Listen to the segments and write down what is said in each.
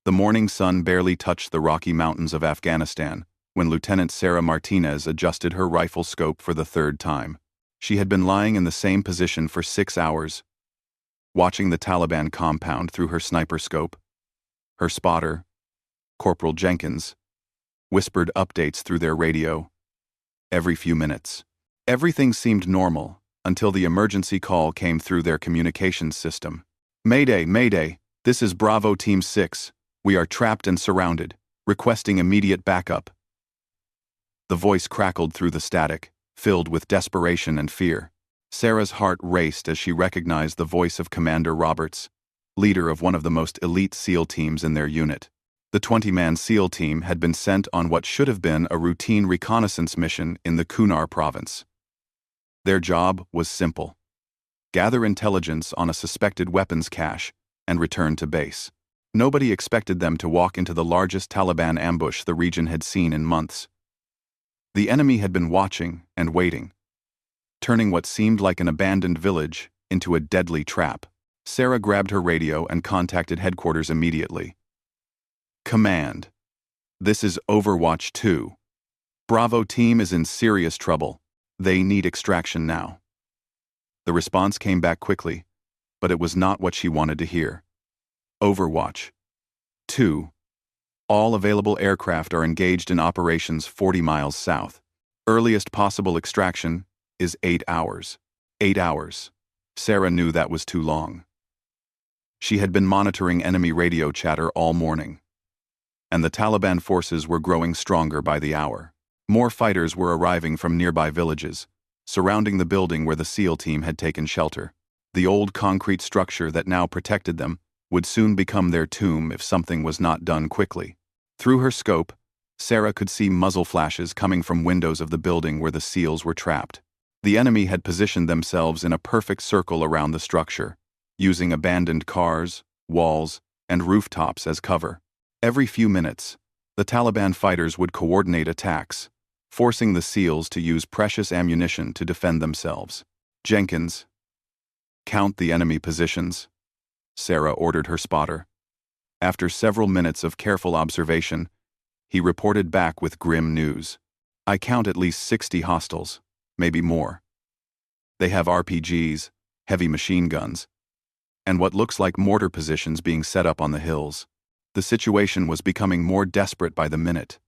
The morning sun barely touched the Rocky Mountains of Afghanistan when Lieutenant Sarah Martinez adjusted her rifle scope for the third time. She had been lying in the same position for 6 hours, watching the Taliban compound through her sniper scope. Her spotter, Corporal Jenkins, whispered updates through their radio every few minutes. Everything seemed normal until the emergency call came through their communications system. "Mayday, Mayday, this is Bravo Team 6. We are trapped and surrounded, requesting immediate backup." The voice crackled through the static, filled with desperation and fear. Sarah's heart raced as she recognized the voice of Commander Roberts, leader of one of the most elite SEAL teams in their unit. The 20-man SEAL team had been sent on what should have been a routine reconnaissance mission in the Kunar province. Their job was simple: gather intelligence on a suspected weapons cache and return to base. Nobody expected them to walk into the largest Taliban ambush the region had seen in months. The enemy had been watching and waiting, turning what seemed like an abandoned village into a deadly trap. Sarah grabbed her radio and contacted headquarters immediately. "Command, this is Overwatch 2. Bravo team is in serious trouble. They need extraction now." The response came back quickly, but it was not what she wanted to hear. "Overwatch 2. All available aircraft are engaged in operations 40 miles south. Earliest possible extraction is 8 hours. 8 hours. Sarah knew that was too long. She had been monitoring enemy radio chatter all morning, and the Taliban forces were growing stronger by the hour. More fighters were arriving from nearby villages, surrounding the building where the SEAL team had taken shelter. The old concrete structure that now protected them would soon become their tomb if something was not done quickly. Through her scope, Sarah could see muzzle flashes coming from windows of the building where the SEALs were trapped. The enemy had positioned themselves in a perfect circle around the structure, using abandoned cars, walls, and rooftops as cover. Every few minutes, the Taliban fighters would coordinate attacks, forcing the SEALs to use precious ammunition to defend themselves. "Jenkins, count the enemy positions," Sarah ordered her spotter. After several minutes of careful observation, he reported back with grim news. "I count at least 60 hostiles, maybe more. They have RPGs, heavy machine guns, and what looks like mortar positions being set up on the hills." The situation was becoming more desperate by the minute.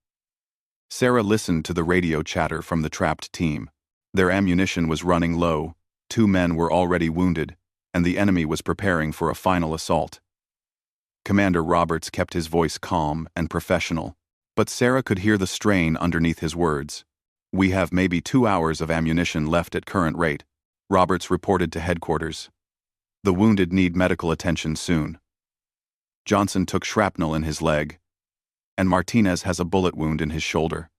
Sarah listened to the radio chatter from the trapped team. Their ammunition was running low, 2 men were already wounded, and the enemy was preparing for a final assault. Commander Roberts kept his voice calm and professional, but Sarah could hear the strain underneath his words. "We have maybe 2 hours of ammunition left at current rate," Roberts reported to headquarters. "The wounded need medical attention soon. Johnson took shrapnel in his leg, and Martinez has a bullet wound in his shoulder.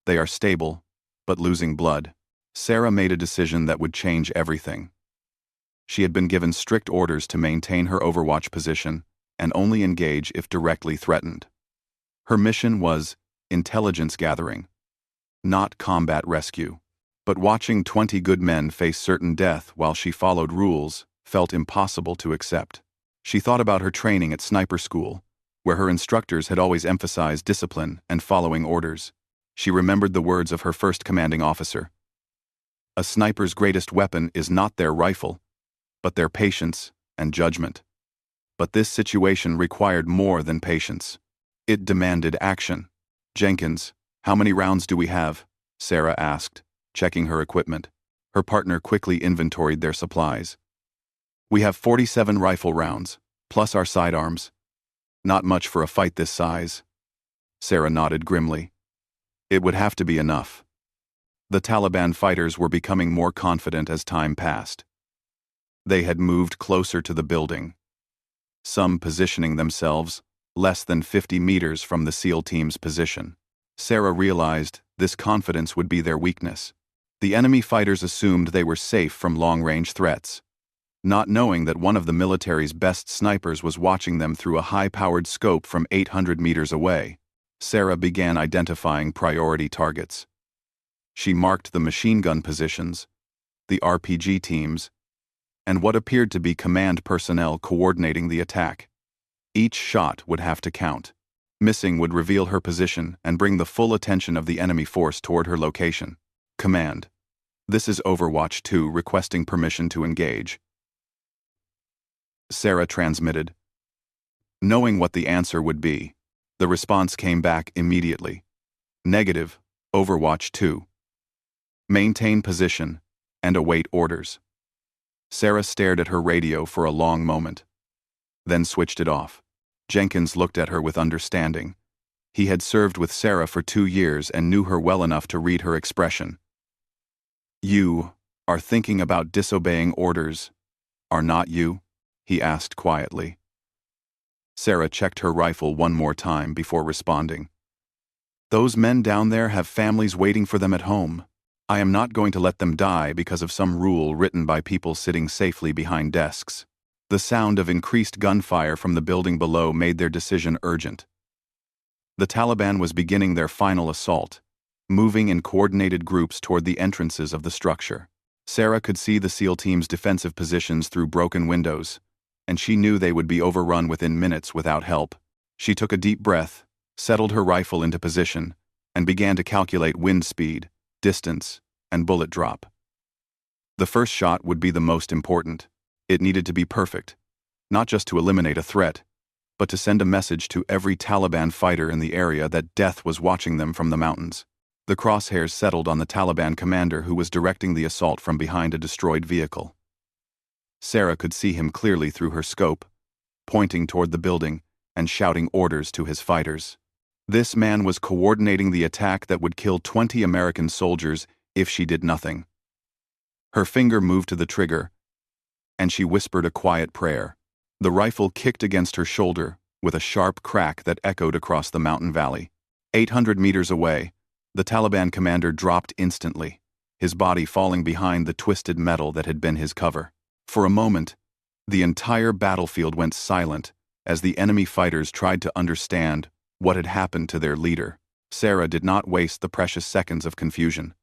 They are stable, but losing blood." Sarah made a decision that would change everything. She had been given strict orders to maintain her Overwatch position and only engage if directly threatened. Her mission was intelligence gathering, not combat rescue. But watching 20 good men face certain death while she followed rules felt impossible to accept. She thought about her training at sniper school, where her instructors had always emphasized discipline and following orders. She remembered the words of her first commanding officer. "A sniper's greatest weapon is not their rifle, but their patience and judgment." But this situation required more than patience. It demanded action. "Jenkins, how many rounds do we have?" Sarah asked, checking her equipment. Her partner quickly inventoried their supplies. "We have 47 rifle rounds, plus our sidearms. Not much for a fight this size." Sarah nodded grimly. It would have to be enough. The Taliban fighters were becoming more confident as time passed. They had moved closer to the building, some positioning themselves less than 50 meters from the SEAL team's position. Sarah realized this confidence would be their weakness. The enemy fighters assumed they were safe from long-range threats, not knowing that one of the military's best snipers was watching them through a high-powered scope from 800 meters away. Sarah began identifying priority targets. She marked the machine gun positions, the RPG teams, and what appeared to be command personnel coordinating the attack. Each shot would have to count. Missing would reveal her position and bring the full attention of the enemy force toward her location. Command. This is Overwatch 2 requesting permission to engage. Sarah transmitted. Knowing what the answer would be, the response came back immediately. Negative, Overwatch 2. Maintain position and await orders. Sarah stared at her radio for a long moment, then switched it off. Jenkins looked at her with understanding. He had served with Sarah for 2 years and knew her well enough to read her expression. You are thinking about disobeying orders, are not you? He asked quietly. Sarah checked her rifle one more time before responding. Those men down there have families waiting for them at home. I am not going to let them die because of some rule written by people sitting safely behind desks. The sound of increased gunfire from the building below made their decision urgent. The Taliban was beginning their final assault, moving in coordinated groups toward the entrances of the structure. Sarah could see the SEAL team's defensive positions through broken windows, and she knew they would be overrun within minutes without help. She took a deep breath, settled her rifle into position, and began to calculate wind speed, distance, and bullet drop. The first shot would be the most important. It needed to be perfect, not just to eliminate a threat, but to send a message to every Taliban fighter in the area that death was watching them from the mountains. The crosshairs settled on the Taliban commander who was directing the assault from behind a destroyed vehicle. Sarah could see him clearly through her scope, pointing toward the building and shouting orders to his fighters. This man was coordinating the attack that would kill 20 American soldiers if she did nothing. Her finger moved to the trigger, and she whispered a quiet prayer. The rifle kicked against her shoulder with a sharp crack that echoed across the mountain valley. 800 meters away, the Taliban commander dropped instantly, his body falling behind the twisted metal that had been his cover. For a moment, the entire battlefield went silent as the enemy fighters tried to understand what had happened to their leader. Sarah did not waste the precious seconds of confusion.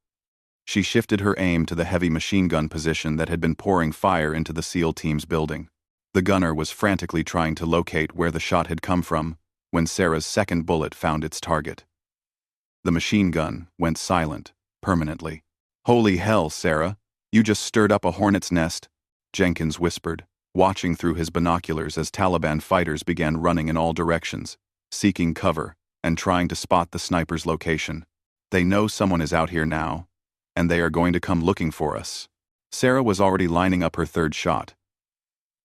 She shifted her aim to the heavy machine gun position that had been pouring fire into the SEAL team's building. The gunner was frantically trying to locate where the shot had come from when Sarah's second bullet found its target. The machine gun went silent, permanently. "Holy hell, Sarah, you just stirred up a hornet's nest," Jenkins whispered, watching through his binoculars as Taliban fighters began running in all directions, seeking cover and trying to spot the sniper's location. "They know someone is out here now, and they are going to come looking for us." Sarah was already lining up her third shot.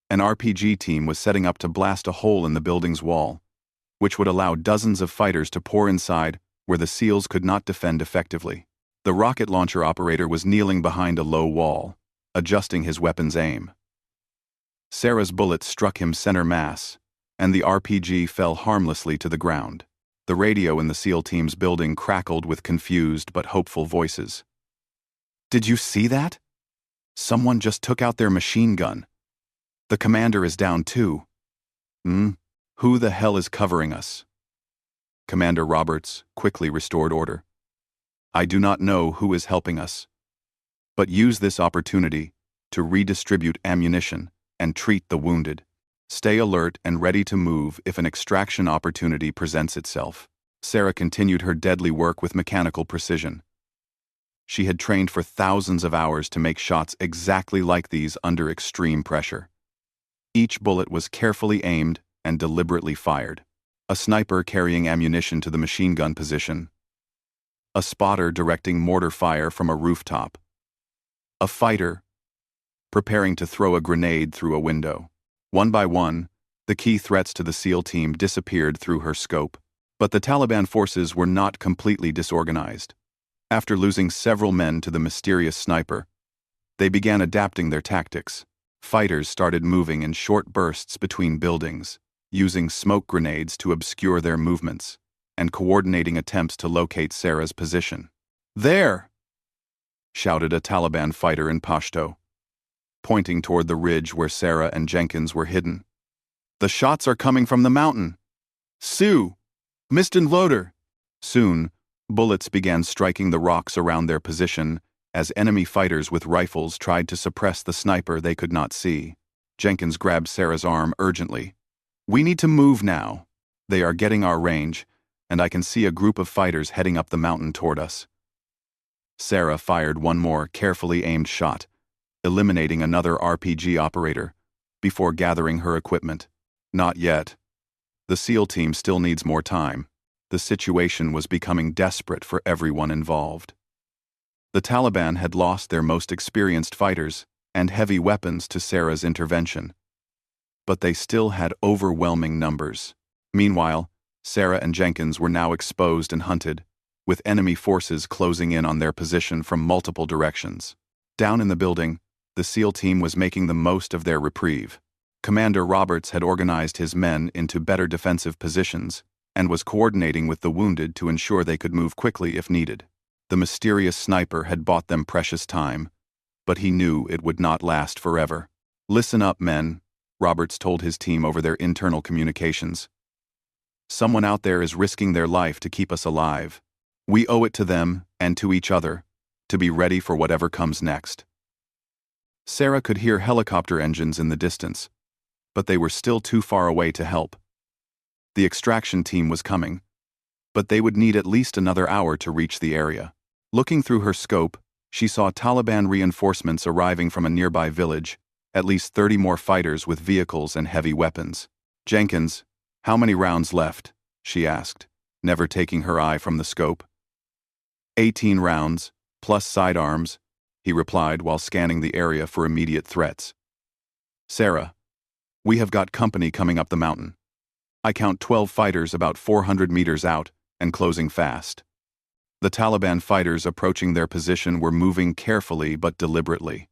An RPG team was setting up to blast a hole in the building's wall, which would allow dozens of fighters to pour inside where the SEALs could not defend effectively. The rocket launcher operator was kneeling behind a low wall, adjusting his weapon's aim. Sarah's bullet struck him center mass, and the RPG fell harmlessly to the ground. The radio in the SEAL team's building crackled with confused but hopeful voices. "Did you see that? Someone just took out their machine gun. The commander is down too. Who the hell is covering us?" Commander Roberts quickly restored order. "I do not know who is helping us, but use this opportunity to redistribute ammunition and treat the wounded. Stay alert and ready to move if an extraction opportunity presents itself." Sarah continued her deadly work with mechanical precision. She had trained for thousands of hours to make shots exactly like these under extreme pressure. Each bullet was carefully aimed and deliberately fired. A sniper carrying ammunition to the machine gun position. A spotter directing mortar fire from a rooftop. A fighter preparing to throw a grenade through a window. One by one, the key threats to the SEAL team disappeared through her scope. But the Taliban forces were not completely disorganized. After losing several men to the mysterious sniper, they began adapting their tactics. Fighters started moving in short bursts between buildings, using smoke grenades to obscure their movements, and coordinating attempts to locate Sarah's position. "There!" shouted a Taliban fighter in Pashto, pointing toward the ridge where Sarah and Jenkins were hidden. "The shots are coming from the mountain. Sue! Mist and loader!" Soon, bullets began striking the rocks around their position as enemy fighters with rifles tried to suppress the sniper they could not see. Jenkins grabbed Sarah's arm urgently. We need to move now. They are getting our range, and I can see a group of fighters heading up the mountain toward us. Sarah fired one more carefully aimed shot, eliminating another RPG operator, before gathering her equipment. Not yet. The SEAL team still needs more time. The situation was becoming desperate for everyone involved. The Taliban had lost their most experienced fighters and heavy weapons to Sarah's intervention. But they still had overwhelming numbers. Meanwhile, Sarah and Jenkins were now exposed and hunted, with enemy forces closing in on their position from multiple directions. Down in the building, the SEAL team was making the most of their reprieve. Commander Roberts had organized his men into better defensive positions and was coordinating with the wounded to ensure they could move quickly if needed. The mysterious sniper had bought them precious time, but he knew it would not last forever. "Listen up, men," Roberts told his team over their internal communications. "Someone out there is risking their life to keep us alive. We owe it to them, and to each other, to be ready for whatever comes next." Sarah could hear helicopter engines in the distance, but they were still too far away to help. The extraction team was coming, but they would need at least another hour to reach the area. Looking through her scope, she saw Taliban reinforcements arriving from a nearby village, at least 30 more fighters with vehicles and heavy weapons. "Jenkins, how many rounds left?" she asked, never taking her eye from the scope. 18 rounds, plus sidearms," he replied while scanning the area for immediate threats. "Sarah, we have got company coming up the mountain. I count 12 fighters about 400 meters out and closing fast." The Taliban fighters approaching their position were moving carefully but deliberately.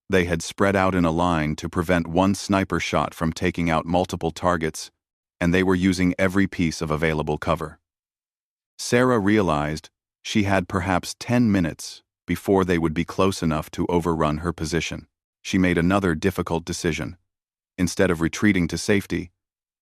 They had spread out in a line to prevent one sniper shot from taking out multiple targets, and they were using every piece of available cover. Sarah realized she had perhaps 10 minutes before they would be close enough to overrun her position. She made another difficult decision. Instead of retreating to safety,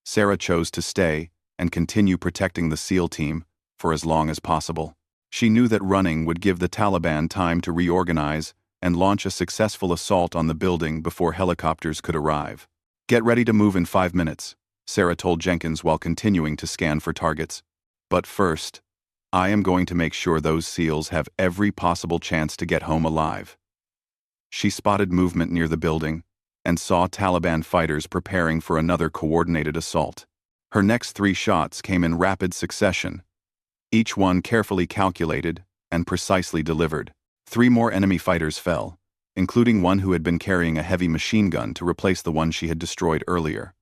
Sarah chose to stay and continue protecting the SEAL team for as long as possible. She knew that running would give the Taliban time to reorganize and launch a successful assault on the building before helicopters could arrive. "Get ready to move in 5 minutes," Sarah told Jenkins while continuing to scan for targets. "But first, I am going to make sure those SEALs have every possible chance to get home alive." She spotted movement near the building and saw Taliban fighters preparing for another coordinated assault. Her next 3 shots came in rapid succession, each one carefully calculated and precisely delivered. 3 more enemy fighters fell, including one who had been carrying a heavy machine gun to replace the one she had destroyed earlier.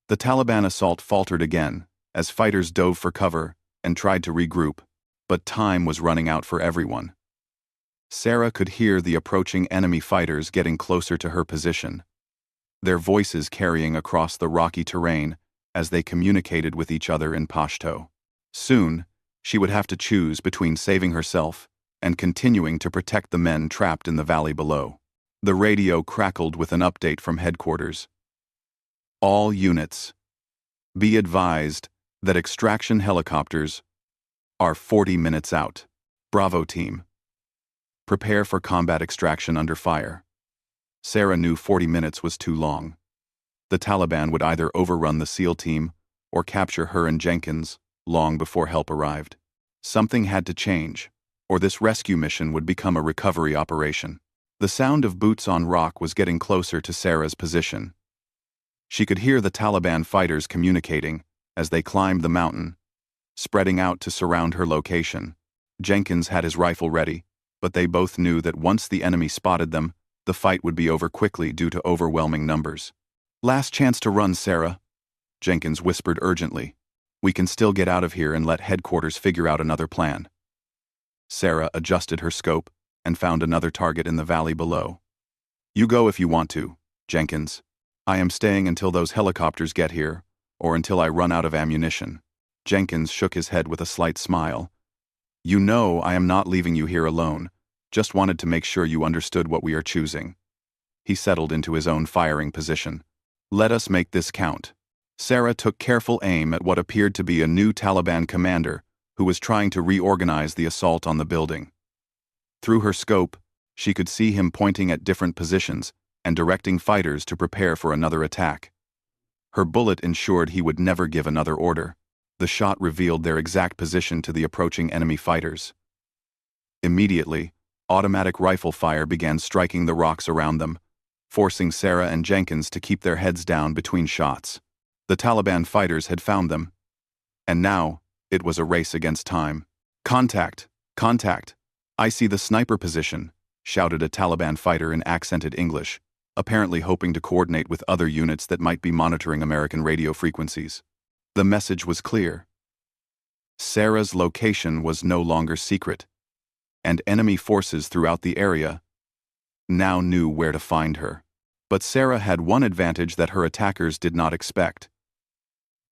The Taliban assault faltered again as fighters dove for cover and tried to regroup, but time was running out for everyone. Sarah could hear the approaching enemy fighters getting closer to her position, their voices carrying across the rocky terrain as they communicated with each other in Pashto. Soon, she would have to choose between saving herself and continuing to protect the men trapped in the valley below. The radio crackled with an update from headquarters. "All units, be advised that extraction helicopters are 40 minutes out. Bravo team. Prepare for combat extraction under fire." Sarah knew 40 minutes was too long. The Taliban would either overrun the SEAL team or capture her and Jenkins long before help arrived. Something had to change, or this rescue mission would become a recovery operation. The sound of boots on rock was getting closer to Sarah's position. She could hear the Taliban fighters communicating as they climbed the mountain, spreading out to surround her location. Jenkins had his rifle ready, but they both knew that once the enemy spotted them, the fight would be over quickly due to overwhelming numbers. "Last chance to run, Sarah," Jenkins whispered urgently. "We can still get out of here and let headquarters figure out another plan." Sarah adjusted her scope and found another target in the valley below. "You go if you want to, Jenkins. I am staying until those helicopters get here, or until I run out of ammunition." Jenkins shook his head with a slight smile. "You know I am not leaving you here alone. Just wanted to make sure you understood what we are choosing." He settled into his own firing position. "Let us make this count." Sarah took careful aim at what appeared to be a new Taliban commander who was trying to reorganize the assault on the building. Through her scope, she could see him pointing at different positions and directing fighters to prepare for another attack. Her bullet ensured he would never give another order. The shot revealed their exact position to the approaching enemy fighters. Immediately, automatic rifle fire began striking the rocks around them, forcing Sarah and Jenkins to keep their heads down between shots. The Taliban fighters had found them, and now it was a race against time. "Contact! Contact! I see the sniper position," shouted a Taliban fighter in accented English, apparently hoping to coordinate with other units that might be monitoring American radio frequencies. The message was clear. Sarah's location was no longer secret, and enemy forces throughout the area now knew where to find her. But Sarah had one advantage that her attackers did not expect.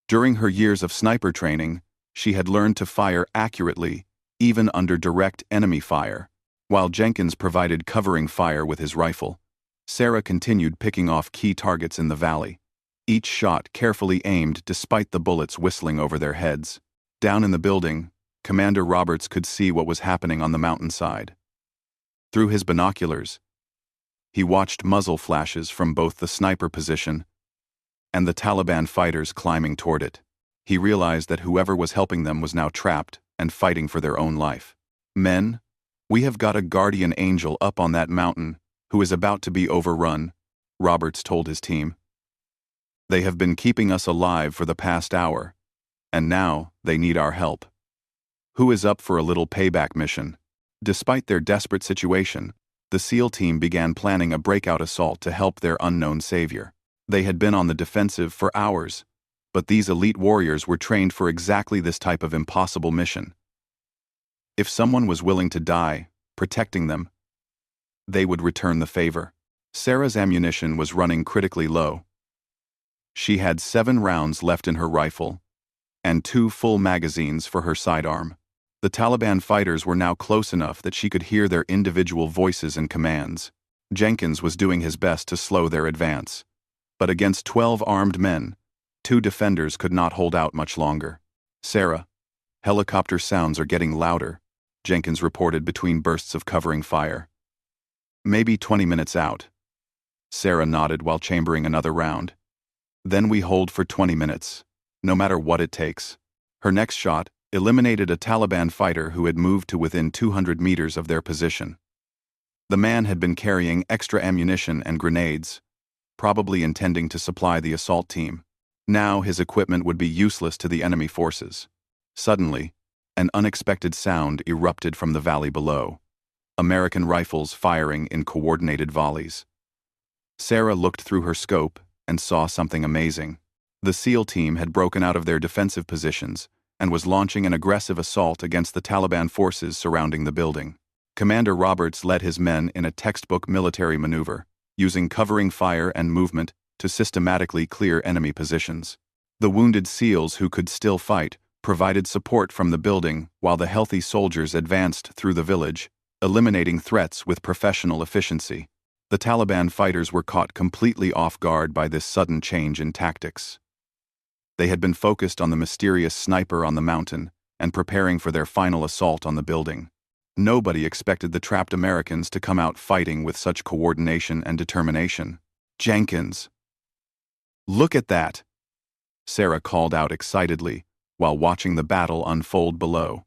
During her years of sniper training, she had learned to fire accurately, even under direct enemy fire. While Jenkins provided covering fire with his rifle, Sarah continued picking off key targets in the valley, each shot carefully aimed despite the bullets whistling over their heads. Down in the building, Commander Roberts could see what was happening on the mountainside. Through his binoculars, he watched muzzle flashes from both the sniper position and the Taliban fighters climbing toward it. He realized that whoever was helping them was now trapped and fighting for their own life. "Men, we have got a guardian angel up on that mountain who is about to be overrun," Roberts told his team. "They have been keeping us alive for the past hour, and now they need our help. Who is up for a little payback mission?" Despite their desperate situation, the SEAL team began planning a breakout assault to help their unknown savior. They had been on the defensive for hours, but these elite warriors were trained for exactly this type of impossible mission. If someone was willing to die, protecting them, they would return the favor. Sarah's ammunition was running critically low. She had 7 rounds left in her rifle, and 2 full magazines for her sidearm. The Taliban fighters were now close enough that she could hear their individual voices and commands. Jenkins was doing his best to slow their advance. But against 12 armed men, 2 defenders could not hold out much longer. "Sarah, helicopter sounds are getting louder," Jenkins reported between bursts of covering fire. "Maybe 20 minutes out." Sarah nodded while chambering another round. "Then we hold for 20 minutes, no matter what it takes." Her next shot eliminated a Taliban fighter who had moved to within 200 meters of their position. The man had been carrying extra ammunition and grenades, probably intending to supply the assault team. Now his equipment would be useless to the enemy forces. Suddenly, an unexpected sound erupted from the valley below. American rifles firing in coordinated volleys. Sarah looked through her scope and saw something amazing. The SEAL team had broken out of their defensive positions and was launching an aggressive assault against the Taliban forces surrounding the building. Commander Roberts led his men in a textbook military maneuver, using covering fire and movement to systematically clear enemy positions. The wounded SEALs who could still fight provided support from the building while the healthy soldiers advanced through the village, eliminating threats with professional efficiency. The Taliban fighters were caught completely off guard by this sudden change in tactics. They had been focused on the mysterious sniper on the mountain and preparing for their final assault on the building. Nobody expected the trapped Americans to come out fighting with such coordination and determination. "Jenkins! Look at that!" Sarah called out excitedly while watching the battle unfold below.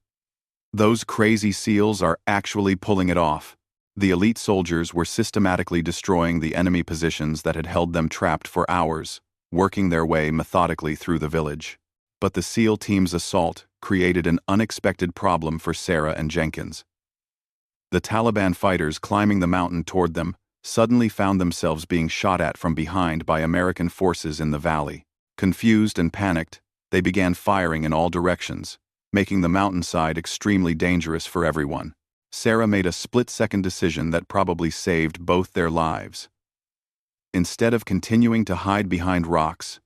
"Those crazy SEALs are actually pulling it off." The elite soldiers were systematically destroying the enemy positions that had held them trapped for hours, working their way methodically through the village. But the SEAL team's assault created an unexpected problem for Sarah and Jenkins. The Taliban fighters climbing the mountain toward them suddenly found themselves being shot at from behind by American forces in the valley. Confused and panicked, they began firing in all directions, making the mountainside extremely dangerous for everyone. Sarah made a split-second decision that probably saved both their lives. Instead of continuing to hide behind rocks,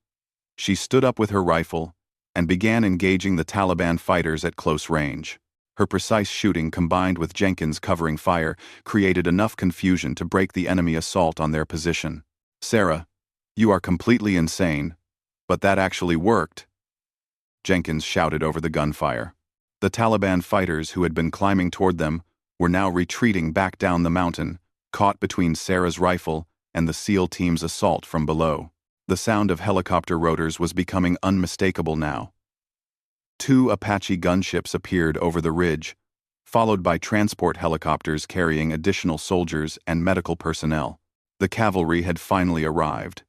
she stood up with her rifle and began engaging the Taliban fighters at close range. Her precise shooting combined with Jenkins' covering fire created enough confusion to break the enemy assault on their position. "Sarah, you are completely insane, but that actually worked," Jenkins shouted over the gunfire. The Taliban fighters who had been climbing toward them were now retreating back down the mountain, caught between Sarah's rifle and the SEAL team's assault from below. The sound of helicopter rotors was becoming unmistakable now. Two Apache gunships appeared over the ridge, followed by transport helicopters carrying additional soldiers and medical personnel. The cavalry had finally arrived.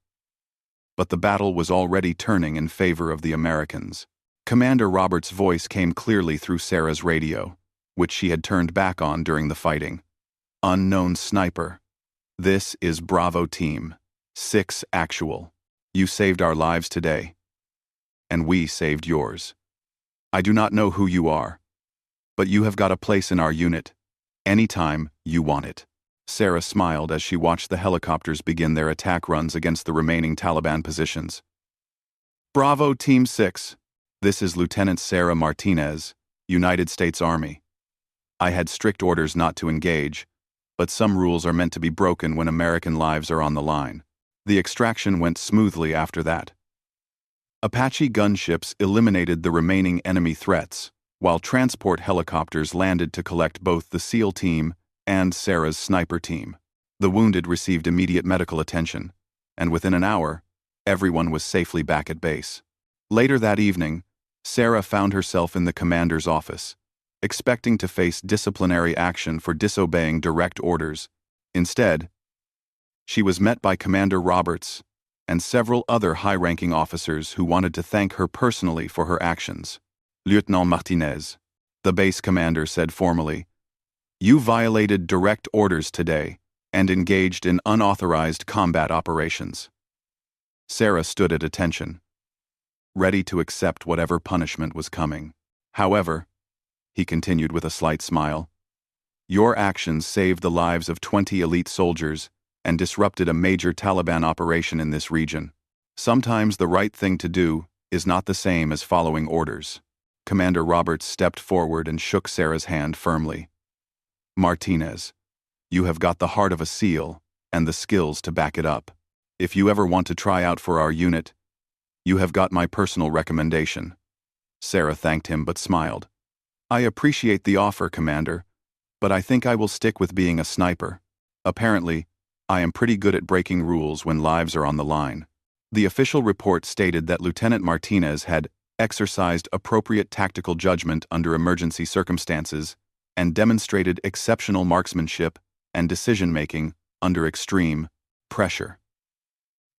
But the battle was already turning in favor of the Americans. Commander Roberts' voice came clearly through Sarah's radio, which she had turned back on during the fighting. "Unknown sniper. This is Bravo Team 6 Actual. You saved our lives today. And we saved yours. I do not know who you are, but you have got a place in our unit, anytime you want it." Sarah smiled as she watched the helicopters begin their attack runs against the remaining Taliban positions. "Bravo Team 6. This is Lieutenant Sarah Martinez, United States Army. I had strict orders not to engage, but some rules are meant to be broken when American lives are on the line. The extraction went smoothly after that." Apache gunships eliminated the remaining enemy threats, while transport helicopters landed to collect both the SEAL team and Sarah's sniper team. The wounded received immediate medical attention, and within an hour, everyone was safely back at base. Later that evening, Sarah found herself in the commander's office, expecting to face disciplinary action for disobeying direct orders. Instead, she was met by Commander Roberts and several other high-ranking officers who wanted to thank her personally for her actions. "Lieutenant Martinez," the base commander said formally, "you violated direct orders today and engaged in unauthorized combat operations." Sarah stood at attention, ready to accept whatever punishment was coming. "However," he continued with a slight smile, "your actions saved the lives of 20 elite soldiers and disrupted a major Taliban operation in this region. Sometimes the right thing to do is not the same as following orders." Commander Roberts stepped forward and shook Sarah's hand firmly. "Martinez, you have got the heart of a SEAL and the skills to back it up. If you ever want to try out for our unit, you have got my personal recommendation." Sarah thanked him but smiled. "I appreciate the offer, Commander, but I think I will stick with being a sniper. Apparently, I am pretty good at breaking rules when lives are on the line." The official report stated that Lieutenant Martinez had exercised appropriate tactical judgment under emergency circumstances and demonstrated exceptional marksmanship and decision-making under extreme pressure.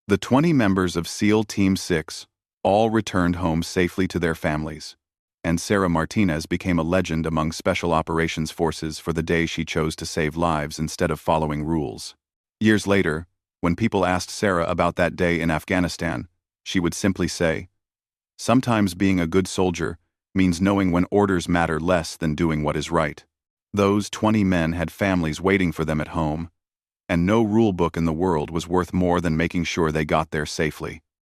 The 20 members of SEAL Team 6 all returned home safely to their families, and Sarah Martinez became a legend among Special Operations Forces for the day she chose to save lives instead of following rules. Years later, when people asked Sarah about that day in Afghanistan, she would simply say, "Sometimes being a good soldier means knowing when orders matter less than doing what is right." Those 20 men had families waiting for them at home, and no rule book in the world was worth more than making sure they got there safely.